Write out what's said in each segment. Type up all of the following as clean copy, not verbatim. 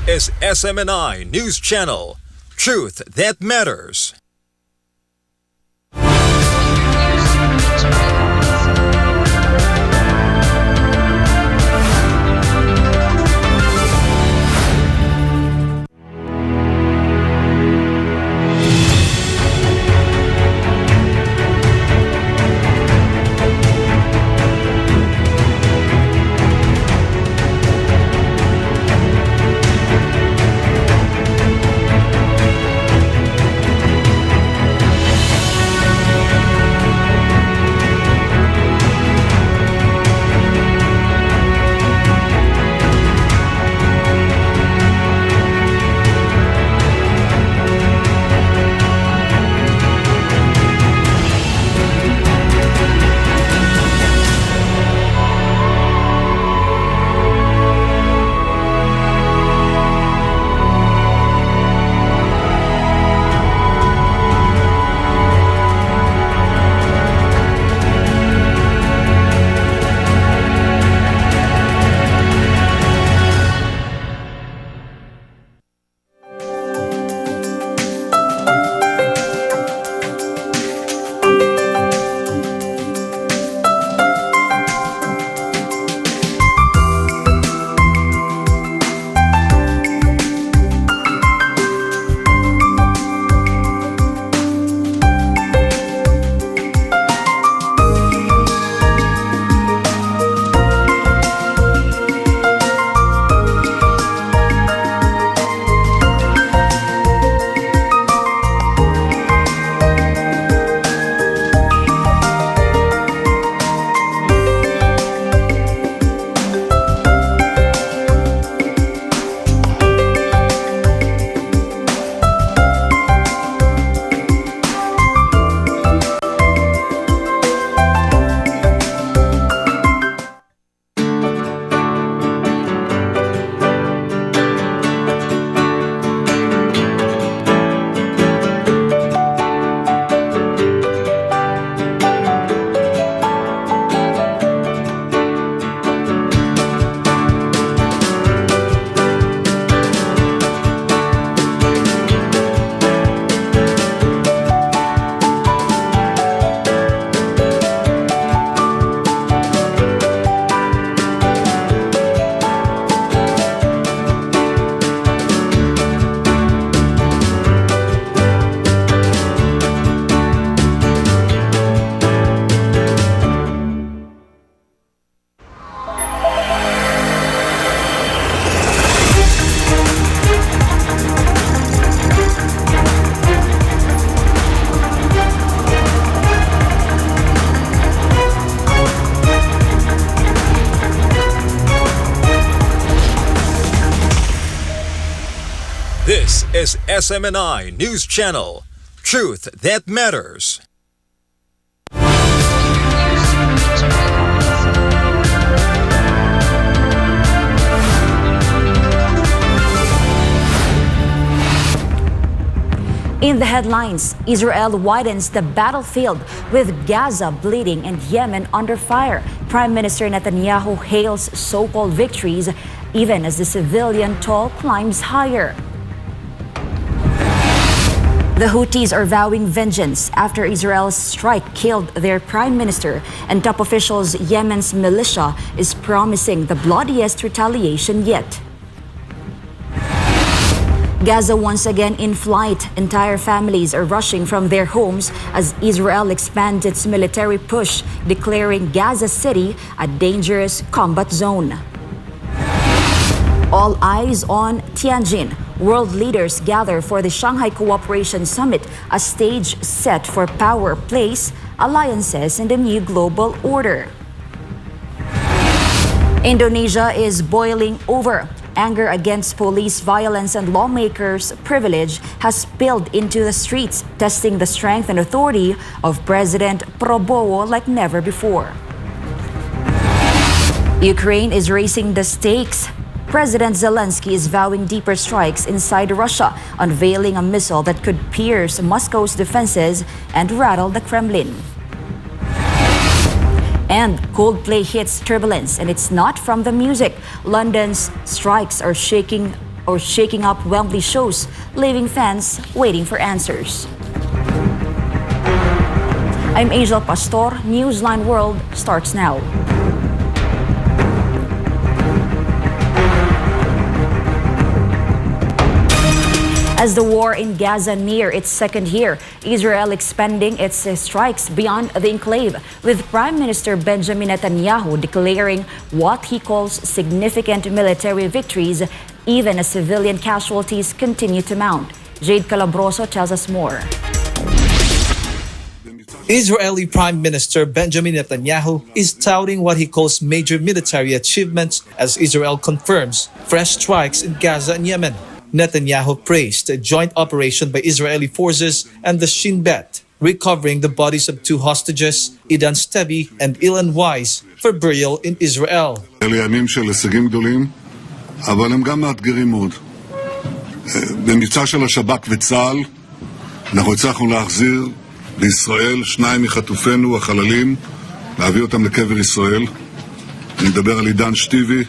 is SMNI News Channel. Truth that matters. This is SMNI News Channel. Truth that matters. In the headlines, Israel widens the battlefield with Gaza bleeding and Yemen under fire. Prime Minister Netanyahu hails so-called victories even as the civilian toll climbs higher. The Houthis are vowing vengeance after Israel's strike killed their prime minister, and top officials Yemen's militia is promising the bloodiest retaliation yet. Gaza once again in flight. Entire families are rushing from their homes as Israel expands its military push, declaring Gaza City a dangerous combat zone. All eyes on Tianjin. World leaders gather for the Shanghai Cooperation Summit, a stage set for power plays, alliances, and a new global order. Indonesia is boiling over. Anger against police violence and lawmakers' privilege has spilled into the streets, testing the strength and authority of President Prabowo like never before. Ukraine is raising the stakes. President Zelensky is vowing deeper strikes inside Russia, unveiling a missile that could pierce Moscow's defenses and rattle the Kremlin. And Coldplay hits turbulence, and it's not from the music. London's strikes are shaking or shaking up Wembley shows, leaving fans waiting for answers. I'm Angel Pastor. Newsline World starts now. As the war in Gaza near its second year, Israel expanding its strikes beyond the enclave, with Prime Minister Benjamin Netanyahu declaring what he calls significant military victories, even as civilian casualties continue to mount. Jade Calabroso tells us more. Israeli Prime Minister Benjamin Netanyahu is touting what he calls major military achievements as Israel confirms fresh strikes in Gaza and Yemen. Netanyahu praised a joint operation by Israeli forces and the Shin Bet, recovering the bodies of two hostages, Idan Stebi and Ilan Weiss, for burial in Israel. אלה ימים של הישגים גדולים, אבל הם גם מאתגרים מאוד. במבצע של השב"כ וצה"ל, אנחנו הצלחנו להחזיר לישראל שניים מחטופינו החללים, להביא אותם לקבר ישראל. אני מדבר על עידן שטיבי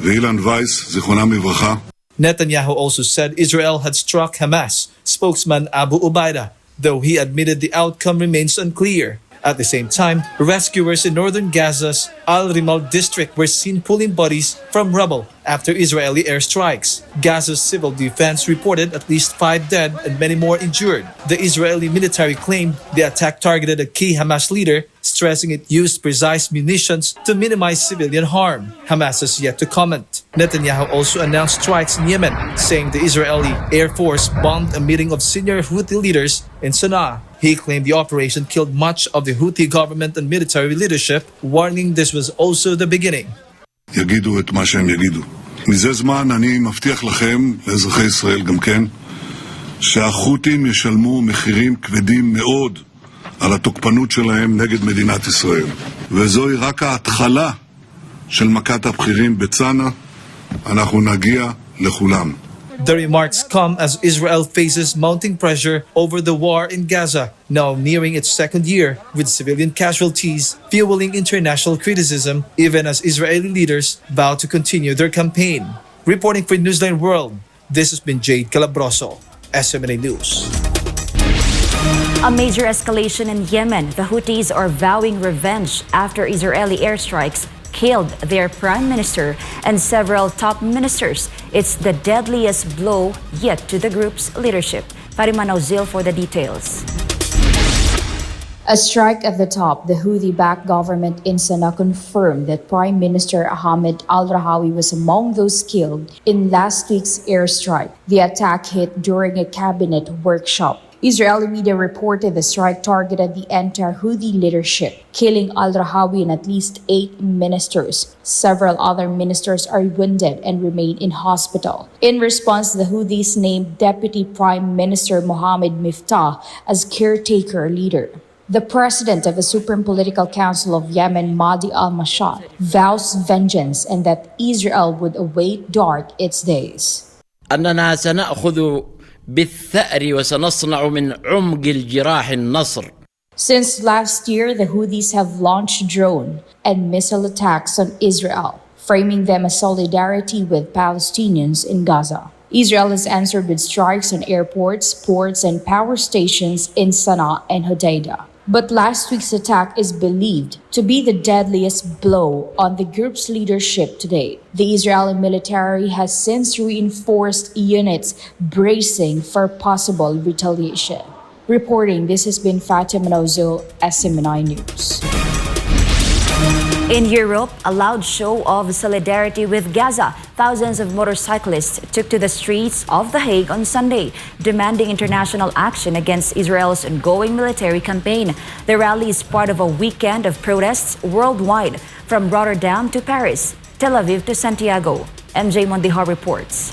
ואילן וייס, זיכרונם לברכה. Netanyahu also said Israel had struck Hamas spokesman Abu Ubaidah, though he admitted the outcome remains unclear. At the same time, rescuers in northern Gaza's Al-Rimal district were seen pulling bodies from rubble after Israeli airstrikes. Gaza's civil defense reported at least 5 dead and many more injured. The Israeli military claimed the attack targeted a key Hamas leader, stressing it used precise munitions to minimize civilian harm. Hamas has yet to comment. Netanyahu also announced strikes in Yemen, saying the Israeli Air Force bombed a meeting of senior Houthi leaders in Sana'a. He claimed the operation killed much of the Houthi government and military leadership, warning this was also the beginning. יגידו את מה שהם יגידו. מזה זמן אני מבטיח לכם, לאזרחי ישראל גם כן, שהחות'ים ישלמו מחירים כבדים מאוד על התוקפנות שלהם נגד מדינת ישראל. וזוהי רק ההתחלה של מכת הבכירים בצנע. אנחנו נגיע לכולם. The remarks come as Israel faces mounting pressure over the war in Gaza, now nearing its second year, with civilian casualties fueling international criticism, even as Israeli leaders vow to continue their campaign. Reporting for Newsline World, this has been Jade Calabroso, SMNA News. A major escalation in Yemen. The Houthis are vowing revenge after Israeli airstrikes killed their prime minister and several top ministers. It's the deadliest blow yet to the group's leadership. Farima Nauzil for the details. A strike at the top, the Houthi-backed government in Sana'a confirmed that Prime Minister Ahmed al-Rahawi was among those killed in last week's airstrike. The attack hit during a cabinet workshop. Israeli media reported the strike targeted the entire Houthi leadership, killing al-Rahawi and at least 8 ministers. Several other ministers are wounded and remain in hospital. In response, the Houthis named Deputy Prime Minister Mohammed Miftah as caretaker leader. The president of the Supreme Political Council of Yemen, Mahdi al-Mashad, vows vengeance and that Israel would await dark its days. أننا سنأخذ بالثأر وسنصنع من عمق الجراح النصر. Since last year, the Houthis have launched drone and missile attacks on Israel, framing them as solidarity with Palestinians in Gaza. Israel has answered with strikes on airports, ports, and power stations in Sana'a and Hodeidah. But last week's attack is believed to be the deadliest blow on the group's leadership to date. The Israeli military has since reinforced units bracing for possible retaliation. Reporting, this has been Fatima Nauzil, SMNI News. In Europe, a loud show of solidarity with Gaza. Thousands of motorcyclists took to the streets of The Hague on Sunday, demanding international action against Israel's ongoing military campaign. The rally is part of a weekend of protests worldwide, from Rotterdam to Paris, Tel Aviv to Santiago. MJ Mondijar reports.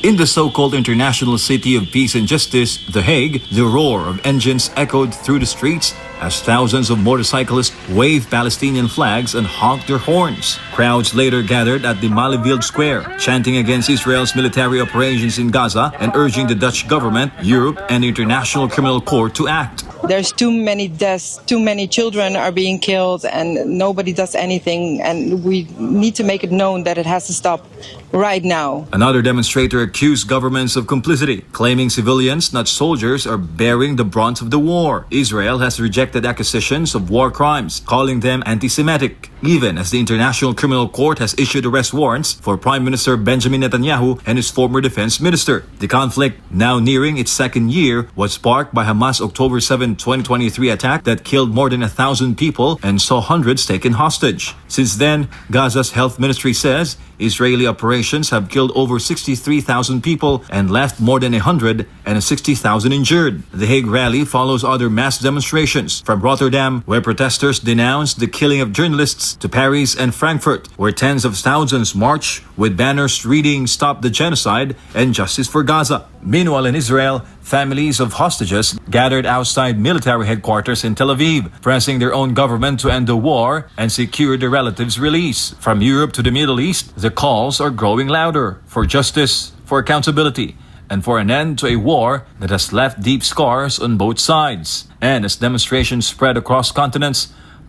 In the so-called international city of peace and justice, The Hague, the roar of engines echoed through the streets as thousands of motorcyclists waved Palestinian flags and honked their horns. Crowds later gathered at the Malieveld Square, chanting against Israel's military operations in Gaza and urging the Dutch government, Europe, and the International Criminal Court to act. There's too many deaths, too many children are being killed, and nobody does anything. And we need to make it known that it has to stop right now. Another demonstrator accused governments of complicity, claiming civilians, not soldiers, are bearing the brunt of the war. Israel has rejected accusations of war crimes, calling them anti-Semitic, even as the International Criminal Court has issued arrest warrants for Prime Minister Benjamin Netanyahu and his former defense minister. The conflict, now nearing its second year, was sparked by Hamas' October 7, 2023 attack that killed more than 1,000 people and saw hundreds taken hostage. Since then, Gaza's health ministry says Israeli operations have killed over 63,000 people and left more than 160,000 injured. The Hague rally follows other mass demonstrations from Rotterdam, where protesters denounced the killing of journalists, to Paris and Frankfurt, where tens of thousands march with banners reading "Stop the Genocide" and "Justice for Gaza." Meanwhile, in Israel, families of hostages gathered outside military headquarters in Tel Aviv, pressing their own government to end the war and secure their relatives' release. From Europe to the Middle East, the calls are growing louder for justice, for accountability, and for an end to a war that has left deep scars on both sides. And as demonstrations spread across continents,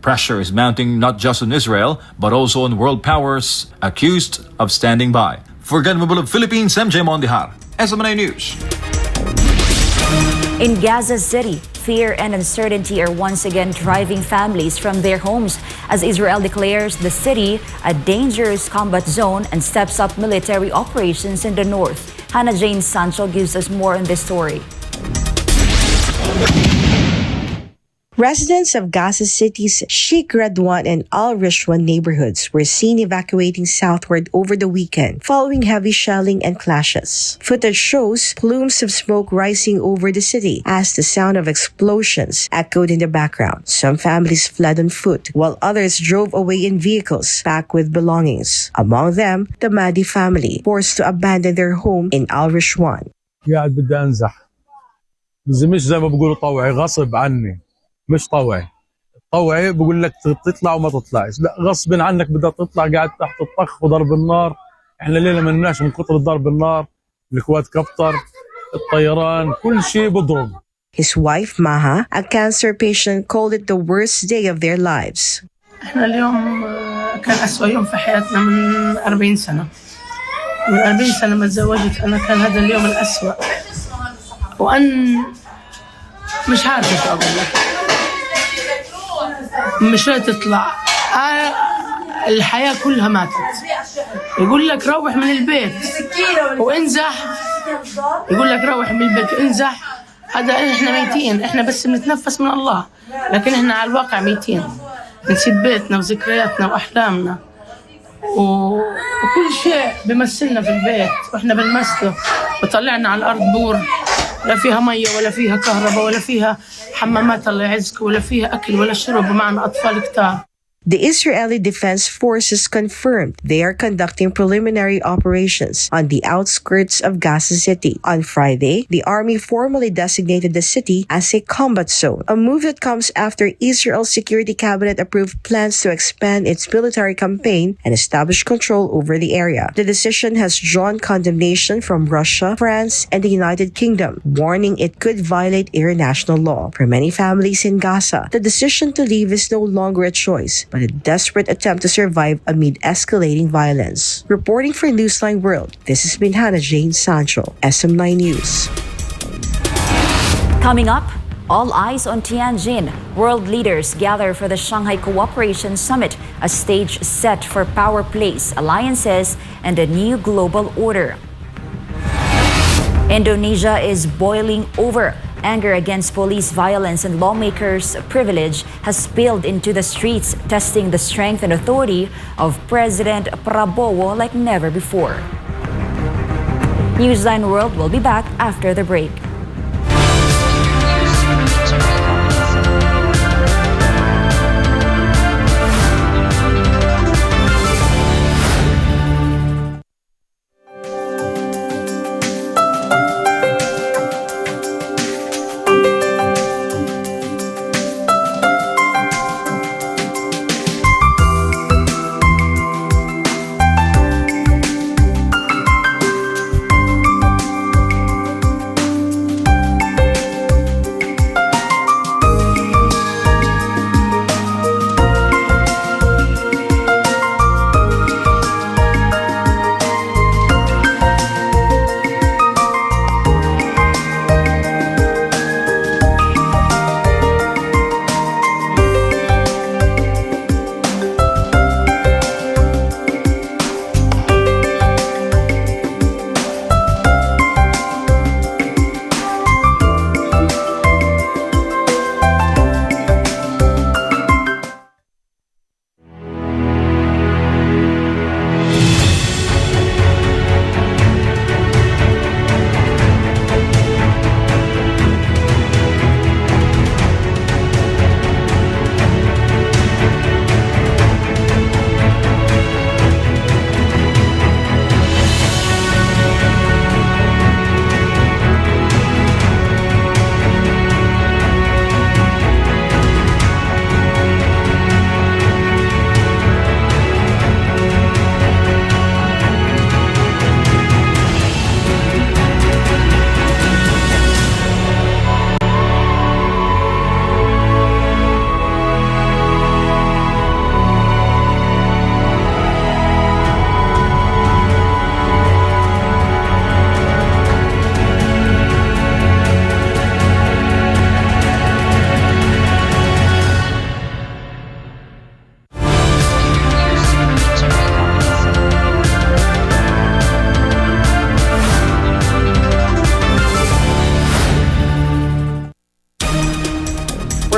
pressure is mounting not just on Israel, but also on world powers accused of standing by. For Ganmabul of Philippines, MJ Mondihar, SMNA News. In Gaza City, fear and uncertainty are once again driving families from their homes as Israel declares the city a dangerous combat zone and steps up military operations in the north. Hannah Jane Sancho gives us more on this story. Residents of Gaza City's Sheikh Radwan and Al Rishwan neighborhoods were seen evacuating southward over the weekend following heavy shelling and clashes. Footage shows plumes of smoke rising over the city as the sound of explosions echoed in the background. Some families fled on foot, while others drove away in vehicles packed with belongings. Among them, the Mahdi family, forced to abandon their home in Al Rishwan. قاعد بدي انزح مش زي ما بقولوا طوعي غصب عني مش طوعي بقول لك تطلع وما تطلعش لا غصب عنك بدك تطلع قاعد تحت الطخ وضرب النار احنا ليله ما نناش من كثر ضرب النار الكوادكوبتر الطيران كل شيء بضرب. His wife Maha, a cancer patient, called it the worst day of their lives. احنا اليوم كان أسوأ يوم في حياتنا من 40 سنة. من 40 سنة ما تزوجت أنا كان هذا اليوم الأسوأ. وأن مش عارفة شو أقول لك. مش راح تطلع. الحياة كلها ماتت. يقول لك روح من البيت وانزح. يقول لك روح من البيت وانزح. هذا احنا ميتين، احنا بس بنتنفس من الله، لكن احنا على الواقع ميتين. نسيب بيتنا وذكرياتنا واحلامنا وكل شيء بيمثلنا في البيت واحنا بنمثله، وطلعنا على الارض بور لا فيها ميه ولا فيها كهرباء ولا فيها حمامات الله يعزك ولا فيها اكل ولا شرب، ومعنا اطفال كتار. The Israeli Defense Forces confirmed they are conducting preliminary operations on the outskirts of Gaza City. On Friday, the army formally designated the city as a combat zone, a move that comes after Israel's Security Cabinet approved plans to expand its military campaign and establish control over the area. The decision has drawn condemnation from Russia, France, and the United Kingdom, warning it could violate international law. For many families in Gaza, the decision to leave is no longer a choice, but a desperate attempt to survive amid escalating violence. Reporting for Newsline World, this has been Hannah Jane Sancho, SM9 News. Coming up, all eyes on Tianjin. World leaders gather for the Shanghai Cooperation Summit, a stage set for power plays, alliances, and a new global order. Indonesia is boiling over. Anger against police violence and lawmakers' privilege has spilled into the streets, testing the strength and authority of President Prabowo like never before. Newsline World will be back after the break.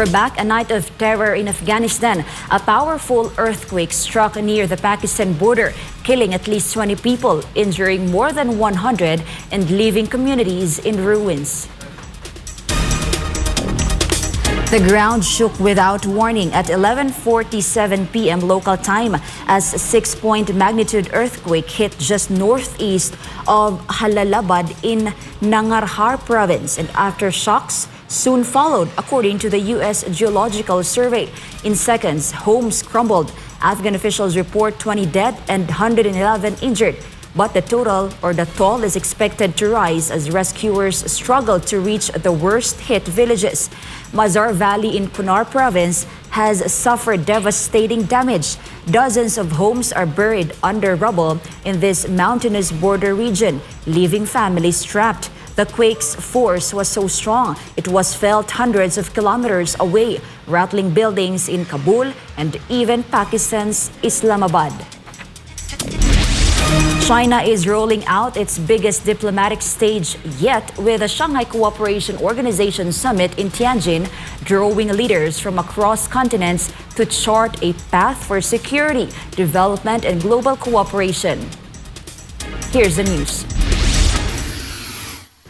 We're back. A night of terror in Afghanistan. A powerful earthquake struck near the Pakistan border, killing at least 20 people, injuring more than 100, and leaving communities in ruins. The ground shook without warning at 11:47 p.m. local time as a 6-point magnitude earthquake hit just northeast of Jalalabad in Nangarhar province, and aftershocks soon followed, according to the U.S. Geological Survey. In seconds, homes crumbled. Afghan officials report 20 dead and 111 injured. But the toll is expected to rise as rescuers struggle to reach the worst-hit villages. Mazar Valley in Kunar province has suffered devastating damage. Dozens of homes are buried under rubble in this mountainous border region, leaving families trapped. The quake's force was so strong it was felt hundreds of kilometers away, rattling buildings in Kabul and even Pakistan's Islamabad. China is rolling out its biggest diplomatic stage yet with the Shanghai Cooperation Organization Summit in Tianjin, drawing leaders from across continents to chart a path for security, development, and global cooperation. Here's the news.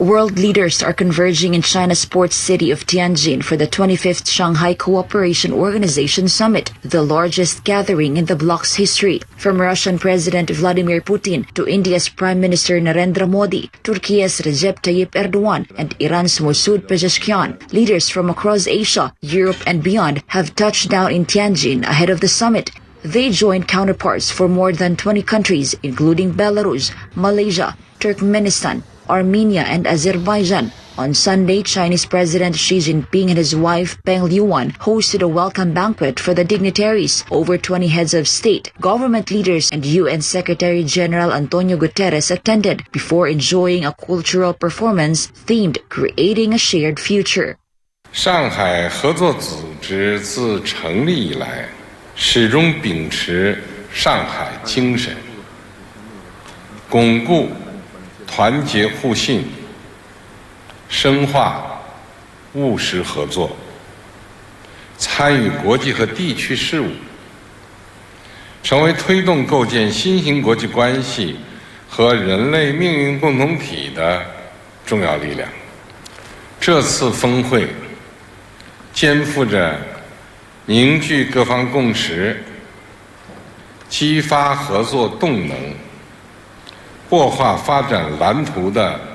World leaders are converging in China's port city of Tianjin for the 25th Shanghai Cooperation Organization Summit, the largest gathering in the bloc's history. From Russian President Vladimir Putin to India's Prime Minister Narendra Modi, Turkey's Recep Tayyip Erdogan, and Iran's Masoud Pezeshkian, leaders from across Asia, Europe, and beyond have touched down in Tianjin ahead of the summit. They joined counterparts from more than 20 countries, including Belarus, Malaysia, Turkmenistan, Armenia, and Azerbaijan. On Sunday, Chinese President Xi Jinping and his wife Peng Liyuan hosted a welcome banquet for the dignitaries. Over 20 heads of state, government leaders, and UN Secretary General Antonio Guterres attended before enjoying a cultural performance themed Creating a Shared Future. 上海合作组织自成立以来，始终秉持上海精神，巩固 团结互信，深化务实合作，参与国际和地区事务，成为推动构建新型国际关系和人类命运共同体的重要力量。这次峰会肩负着凝聚各方共识、激发合作动能、 擘画发展蓝图的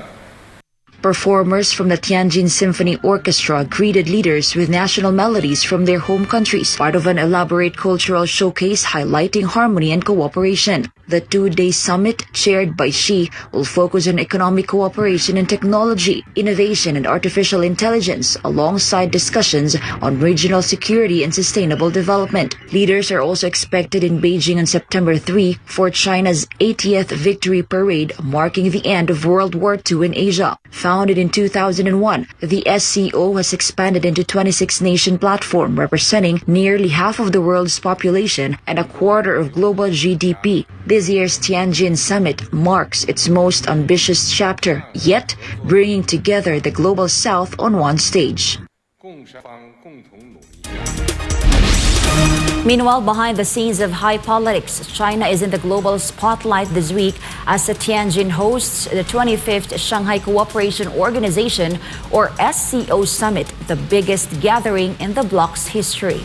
Performers from the Tianjin Symphony Orchestra greeted leaders with national melodies from their home countries, part of an elaborate cultural showcase highlighting harmony and cooperation. The two-day summit, chaired by Xi, will focus on economic cooperation and technology, innovation and artificial intelligence, alongside discussions on regional security and sustainable development. Leaders are also expected in Beijing on September 3 for China's 80th Victory Parade, marking the end of World War II in Asia. Founded in 2001, the SCO has expanded into a 26-nation platform representing nearly half of the world's population and a quarter of global GDP. This year's Tianjin Summit marks its most ambitious chapter, yet bringing together the global south on one stage. Meanwhile, behind the scenes of high politics, China is in the global spotlight this week as the Tianjin hosts the 25th Shanghai Cooperation Organization, or SCO Summit, the biggest gathering in the bloc's history.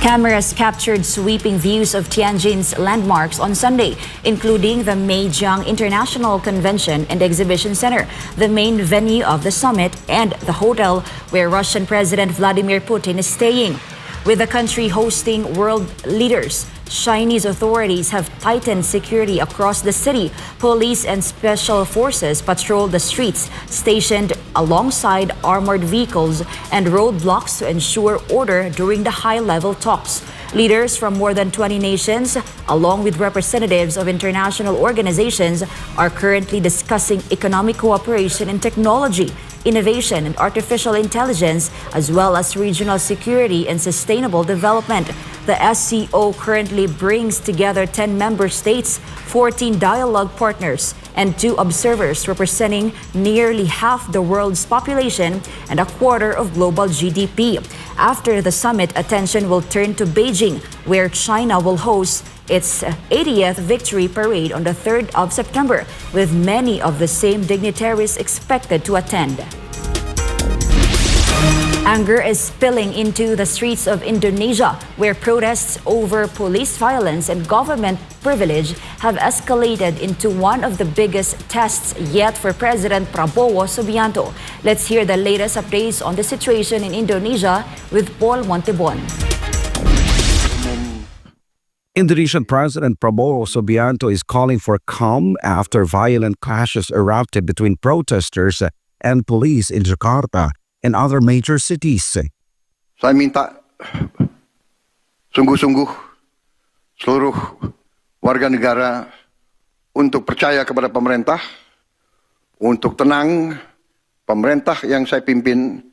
Cameras captured sweeping views of Tianjin's landmarks on Sunday, including the Meijiang International Convention and Exhibition Center, the main venue of the summit, and the hotel where Russian President Vladimir Putin is staying. With the country hosting world leaders, Chinese authorities have tightened security across the city. Police and special forces patrol the streets, stationed alongside armored vehicles and roadblocks to ensure order during the high-level talks. Leaders from more than 20 nations, along with representatives of international organizations, are currently discussing economic cooperation and technology, innovation and artificial intelligence, as well as regional security and sustainable development. The SCO currently brings together 10 member states, 14 dialogue partners, and 2 observers representing nearly half the world's population and a quarter of global GDP. After the summit, attention will turn to Beijing, where China will host its 80th victory parade on the 3rd of September, with many of the same dignitaries expected to attend. Anger is spilling into the streets of Indonesia, where protests over police violence and government privilege have escalated into one of the biggest tests yet for President Prabowo Subianto. Let's hear the latest updates on the situation in Indonesia with Paul Montebon. Indonesian President Prabowo Subianto is calling for calm after violent clashes erupted between protesters and police in Jakarta and other major cities. Saya minta sungguh-sungguh seluruh warga negara untuk percaya kepada pemerintah, untuk tenang. Pemerintah yang saya pimpin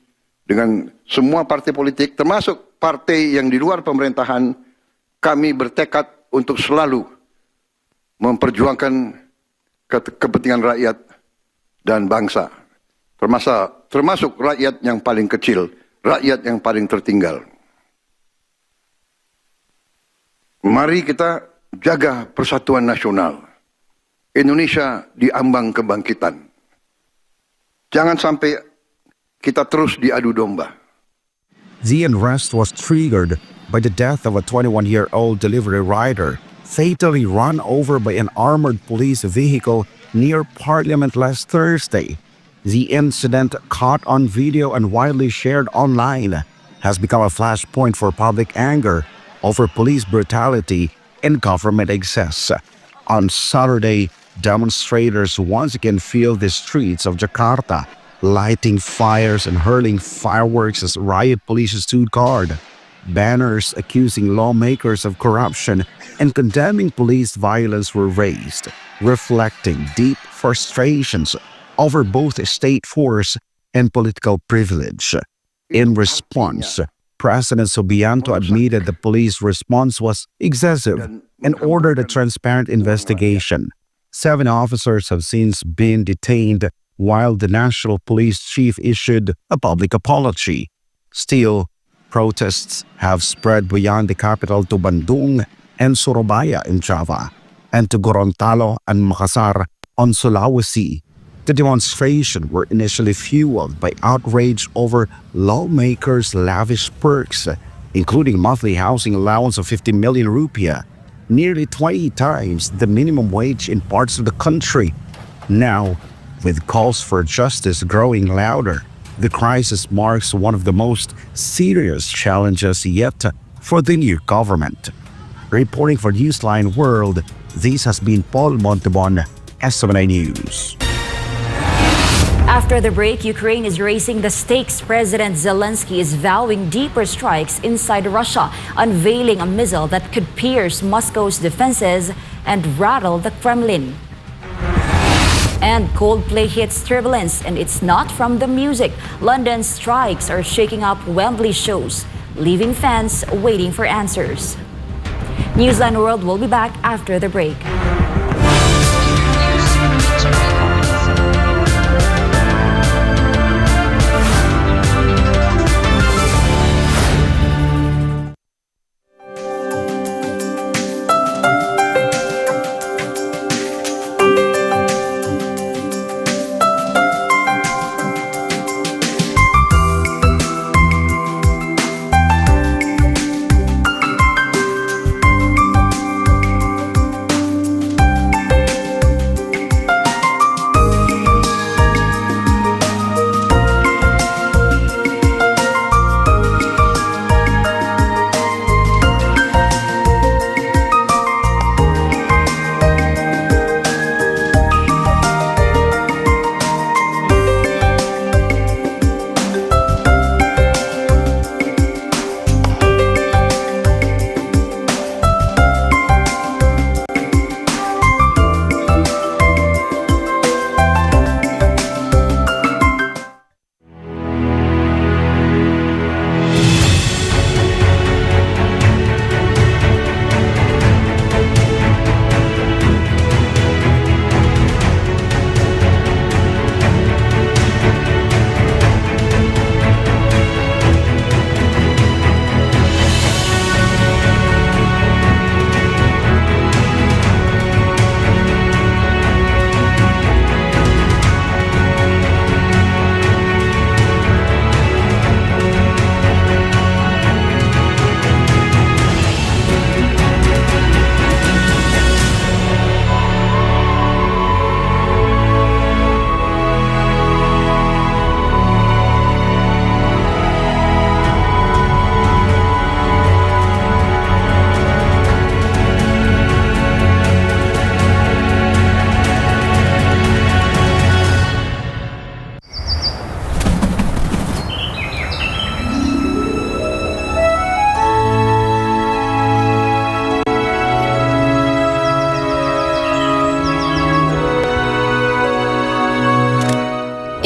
dengan semua partai politik, termasuk partai yang di luar pemerintahan, kami bertekad untuk selalu memperjuangkan kepentingan rakyat dan bangsa. Termasuk rakyat yang paling kecil, rakyat yang paling tertinggal. Mari kita jaga persatuan nasional. Indonesia di ambang kebangkitan. Jangan sampai kita terus diadu domba. The unrest was triggered by the death of a 21-year-old delivery rider fatally run over by an armored police vehicle near Parliament last Thursday. The incident, caught on video and widely shared online, has become a flashpoint for public anger over police brutality and government excess. On Saturday, demonstrators once again filled the streets of Jakarta, lighting fires and hurling fireworks as riot police stood guard. Banners accusing lawmakers of corruption and condemning police violence were raised, reflecting deep frustrations over both state force and political privilege. In response, President Subianto admitted the police response was excessive and ordered a transparent investigation. 7 officers have since been detained, while the national police chief issued a public apology. Still, protests have spread beyond the capital to Bandung and Surabaya in Java, and to Gorontalo and Makassar on Sulawesi. The demonstrations were initially fueled by outrage over lawmakers' lavish perks, including monthly housing allowance of 50 million rupiah, nearly 20 times the minimum wage in parts of the country. Now, with calls for justice growing louder, the crisis marks one of the most serious challenges yet for the new government. Reporting for Newsline World, this has been Paul Montebon, SMNI News. After the break, Ukraine is raising the stakes. President Zelensky is vowing deeper strikes inside Russia, unveiling a missile that could pierce Moscow's defenses and rattle the Kremlin. And Coldplay hits turbulence, and it's not from the music. London's strikes are shaking up Wembley shows, leaving fans waiting for answers. Newsline World will be back after the break.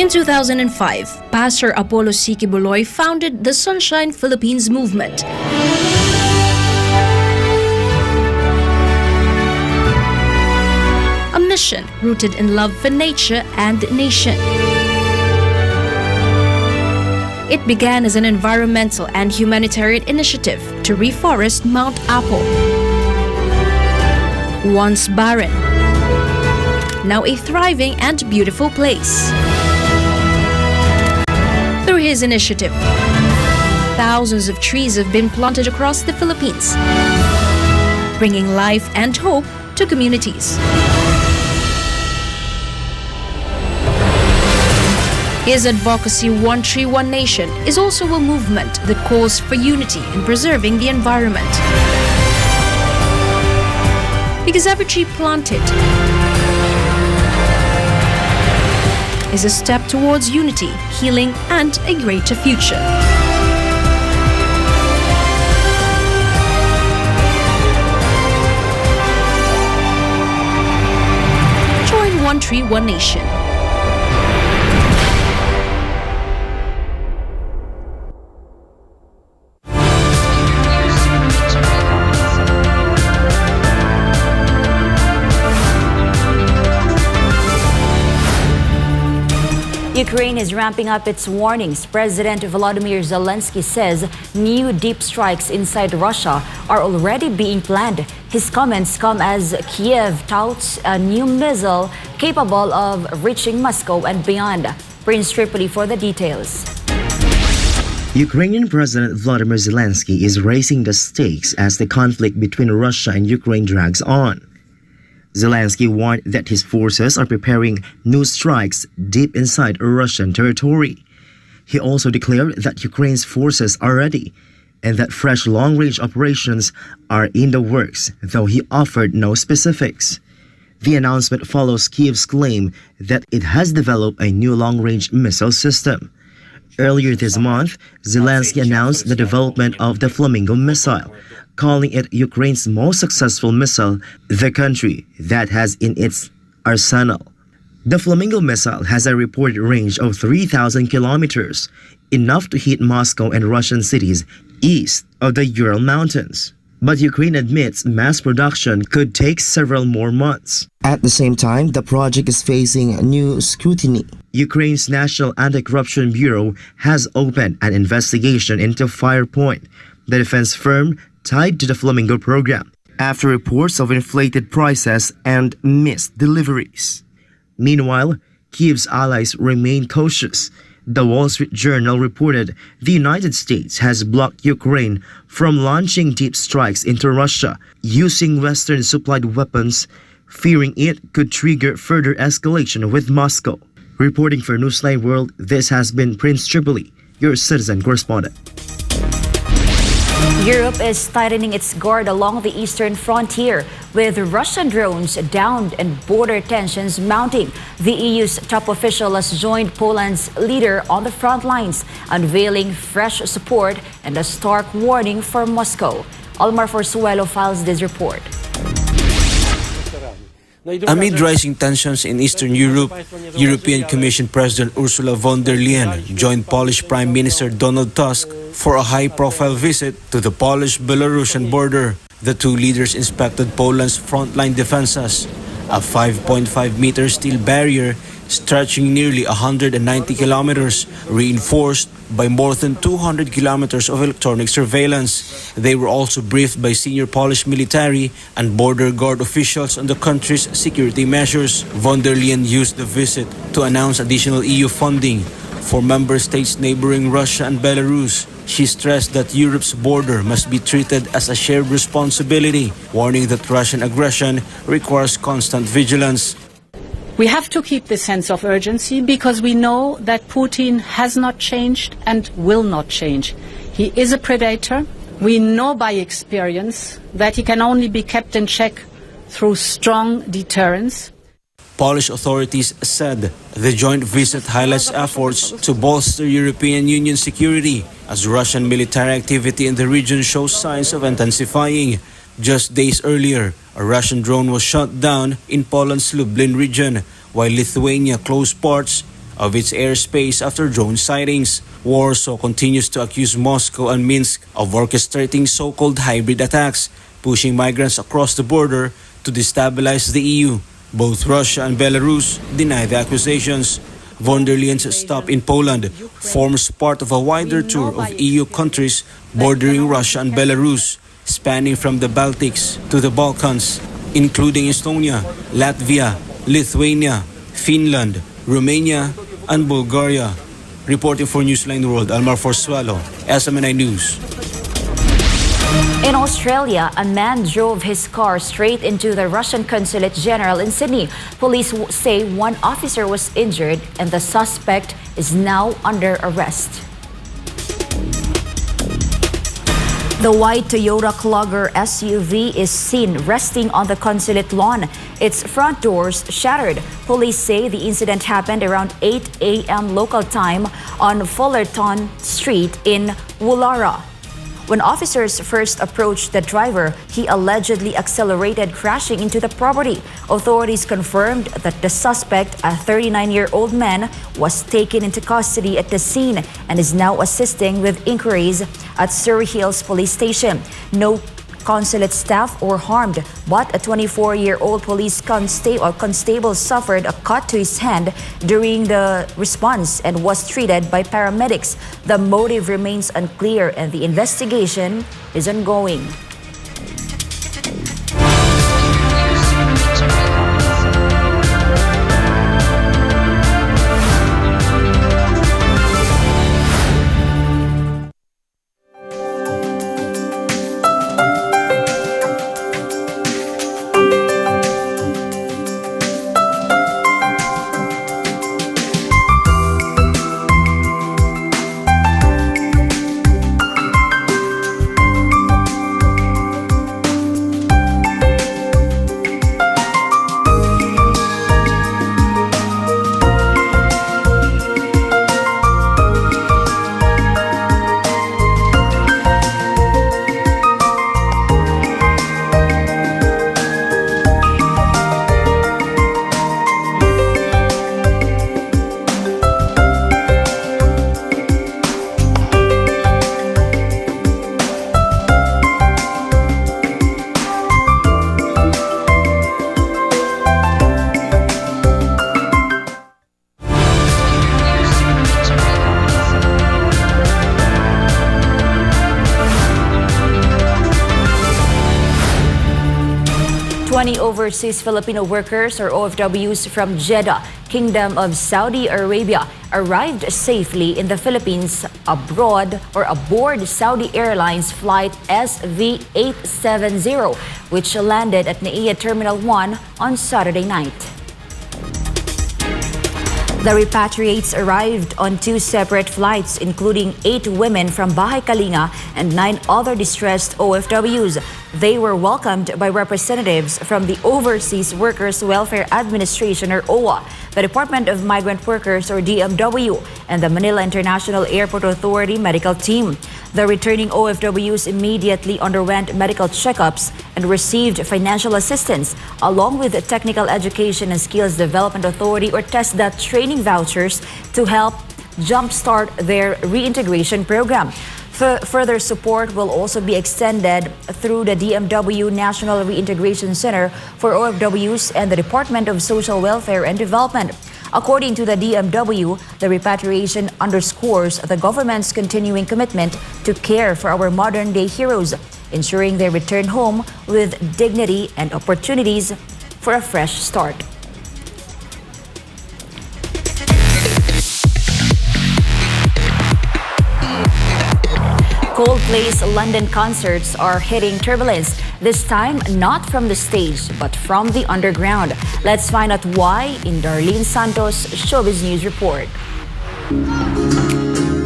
In 2005, Pastor Apollo C. Kibuloy founded the Sunshine Philippines movement. A mission rooted in love for nature and nation. It began as an environmental and humanitarian initiative to reforest Mount Apo. Once barren, now a thriving and beautiful place. Through his initiative, thousands of trees have been planted across the Philippines, bringing life and hope to communities. His advocacy, One Tree, One Nation, is also a movement that calls for unity in preserving the environment. Because every tree planted is a step towards unity, healing, and a greater future. Join One Tree, One Nation. Ukraine is ramping up its warnings. President Volodymyr Zelensky says new deep strikes inside Russia are already being planned. His comments come as Kiev touts a new missile capable of reaching Moscow and beyond. Prince Tripoli for the details. Ukrainian President Volodymyr Zelensky is raising the stakes as the conflict between Russia and Ukraine drags on. Zelensky warned that his forces are preparing new strikes deep inside Russian territory. He also declared that Ukraine's forces are ready and that fresh long-range operations are in the works, though he offered no specifics. The announcement follows Kiev's claim that it has developed a new long-range missile system. Earlier this month, Zelensky announced the development of the Flamingo missile, calling it Ukraine's most successful missile the country that has in its arsenal. The Flamingo missile has a reported range of 3,000 kilometers, enough to hit Moscow and Russian cities east of the Ural Mountains. But Ukraine admits mass production could take several more months. At the same time, the project is facing new scrutiny. Ukraine's National Anti-Corruption Bureau has opened an investigation into Firepoint, the defense firm tied to the Flamingo program, after reports of inflated prices and missed deliveries. Meanwhile, Kiev's allies remain cautious. The Wall Street Journal reported the United States has blocked Ukraine from launching deep strikes into Russia using Western-supplied weapons, fearing it could trigger further escalation with Moscow. Reporting for Newsline World, this has been Prince Tripoli, your citizen correspondent. Europe is tightening its guard along the eastern frontier, with Russian drones downed and border tensions mounting. The EU's top official has joined Poland's leader on the front lines, unveiling fresh support and a stark warning for Moscow. Almar Forzuelo files this report. Amid rising tensions in Eastern Europe, European Commission President Ursula von der Leyen joined Polish Prime Minister Donald Tusk for a high-profile visit to the Polish-Belarusian border. The two leaders inspected Poland's frontline defenses, a 5.5-meter steel barrier stretching nearly 190 kilometers, reinforced by more than 200 kilometers of electronic surveillance. They were also briefed by senior Polish military and border guard officials on the country's security measures. Von der Leyen used the visit to announce additional EU funding for member states neighboring Russia and Belarus. She stressed that Europe's border must be treated as a shared responsibility, warning that Russian aggression requires constant vigilance. We have to keep this sense of urgency because we know that Putin has not changed and will not change. He is a predator. We know by experience that he can only be kept in check through strong deterrence. Polish authorities said the joint visit highlights efforts to bolster European Union security as Russian military activity in the region shows signs of intensifying. Just days earlier, a Russian drone was shot down in Poland's Lublin region, while Lithuania closed ports of its airspace after drone sightings. Warsaw continues to accuse Moscow and Minsk of orchestrating so-called hybrid attacks, pushing migrants across the border to destabilize the EU. Both Russia and Belarus deny the accusations. Von der Leyen's stop in Poland forms part of a wider tour of EU countries bordering Russia and Belarus, spanning from the Baltics to the Balkans, including Estonia, Latvia, Lithuania, Finland, Romania, and Bulgaria. Reporting for Newsline World, Almar Forsuelo, SMNI News. In Australia, a man drove his car straight into the Russian Consulate General in Sydney. Police say one officer was injured and the suspect is now under arrest. The white Toyota Clogger SUV is seen resting on the consulate lawn. Its front doors shattered. Police say the incident happened around 8 a.m. local time on Fullerton Street in Woollahra. When officers first approached the driver, he allegedly accelerated, crashing into the property. Authorities confirmed that the suspect, a 39-year-old man, was taken into custody at the scene and is now assisting with inquiries at Surrey Hills Police Station. No consulate staff were harmed, but a 24-year-old police constable suffered a cut to his hand during the response and was treated by paramedics. The motive remains unclear and the investigation is ongoing. Overseas Filipino workers, or OFWs, from Jeddah, Kingdom of Saudi Arabia, arrived safely in the Philippines aboard Saudi Airlines flight SV870, which landed at NAIA Terminal 1 on Saturday night. The repatriates arrived on 2 separate flights, including 8 women from Bahay Kalinga and 9 other distressed OFWs. They were welcomed by representatives from the Overseas Workers Welfare Administration, or OWA, the Department of Migrant Workers, or DMW, and the Manila International Airport Authority medical team. The returning OFWs immediately underwent medical checkups and received financial assistance, along with the Technical Education and Skills Development Authority, or TESDA, training vouchers to help jumpstart their reintegration program. Further support will also be extended through the DMW National Reintegration Center for OFWs and the Department of Social Welfare and Development. According to the DMW, the repatriation underscores the government's continuing commitment to care for our modern-day heroes, ensuring they return home with dignity and opportunities for a fresh start. Coldplay's London concerts are hitting turbulence, this time not from the stage but from the underground. Let's find out why in Darlene Santos' Showbiz News Report.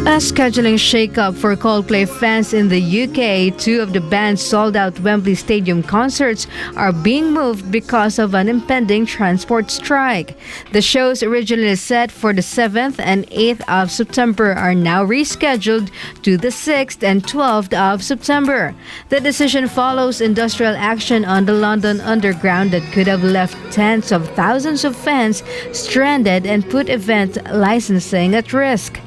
A scheduling shake-up for Coldplay fans in the UK. Two of the band's sold-out Wembley Stadium concerts are being moved because of an impending transport strike. The shows originally set for the 7th and 8th of September are now rescheduled to the 6th and 12th of September. The decision follows industrial action on the London Underground that could have left tens of thousands of fans stranded and put event licensing at risk.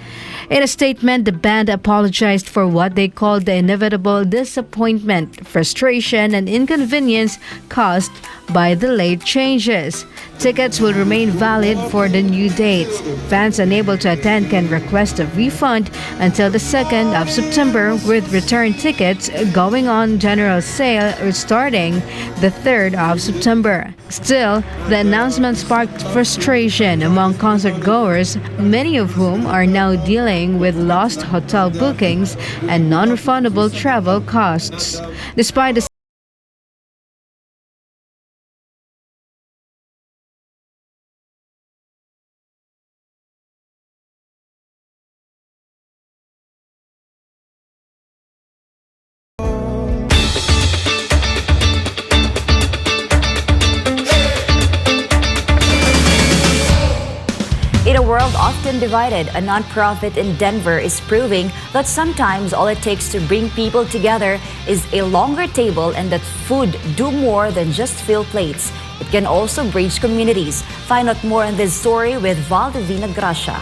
In a statement, the band apologized for what they called the inevitable disappointment, frustration, and inconvenience caused by the late changes. Tickets will remain valid for the new dates. Fans unable to attend can request a refund until the 2nd of September, with return tickets going on general sale starting the 3rd of September. Still, the announcement sparked frustration among concert goers, many of whom are now dealing with lost hotel bookings and non-refundable travel costs. Despite the In a world often divided, a nonprofit in Denver is proving that sometimes all it takes to bring people together is a longer table, and that food do more than just fill plates. It can also bridge communities. Find out more on this story with Valdivina Gracia.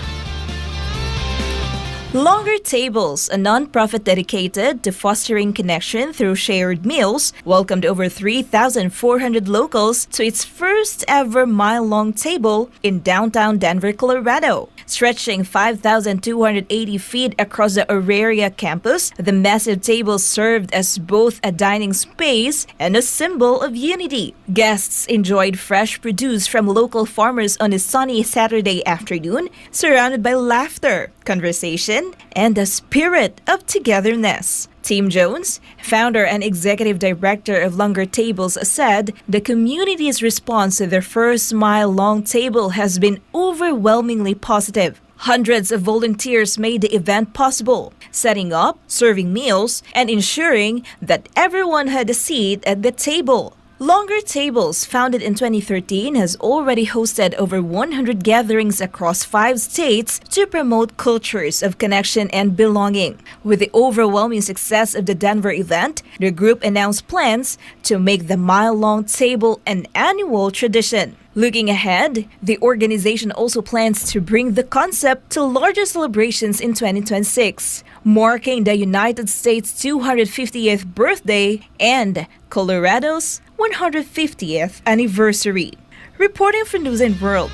Longer Tables, a non-profit dedicated to fostering connection through shared meals, welcomed over 3,400 locals to its first ever mile-long table in downtown Denver, Colorado. Stretching 5,280 feet across the Auraria campus, the massive table served as both a dining space and a symbol of unity. Guests enjoyed fresh produce from local farmers on a sunny Saturday afternoon, surrounded by laughter, conversation, and a spirit of togetherness. Tim Jones, founder and executive director of Longer Tables, said the community's response to their first mile-long table has been overwhelmingly positive. Hundreds of volunteers made the event possible, setting up, serving meals, and ensuring that everyone had a seat at the table. Longer Tables, founded in 2013, has already hosted over 100 gatherings across 5 states to promote cultures of connection and belonging. With the overwhelming success of the Denver event, the group announced plans to make the mile-long table an annual tradition. Looking ahead, the organization also plans to bring the concept to larger celebrations in 2026, marking the United States' 250th birthday and Colorado's 150th anniversary. Reporting for Newsline World,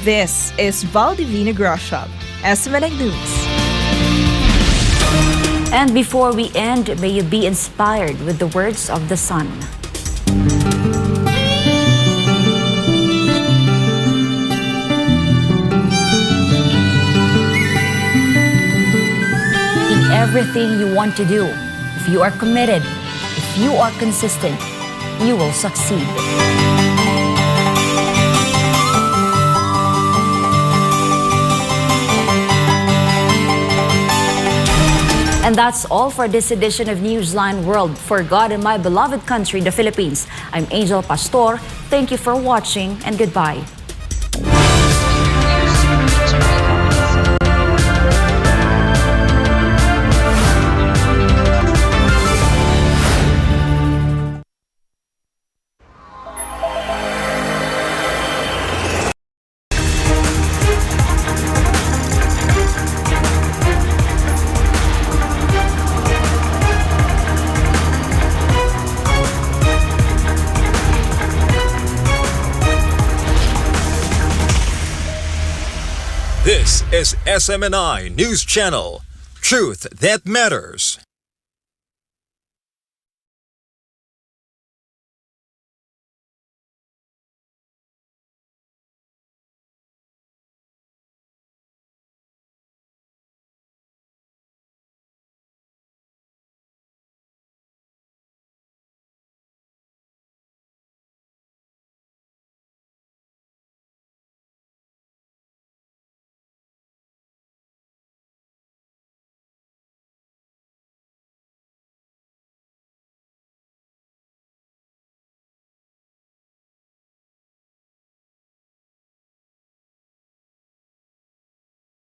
this is Valdivina Gracia, SMNA News. And before we end, may you be inspired with the words of the sun. In everything you want to do, if you are committed, if you are consistent, you will succeed. And that's all for this edition of Newsline World. For God and my beloved country, the Philippines, I'm Angel Pastor. Thank you for watching and goodbye. This is SMNI News Channel. Truth that matters.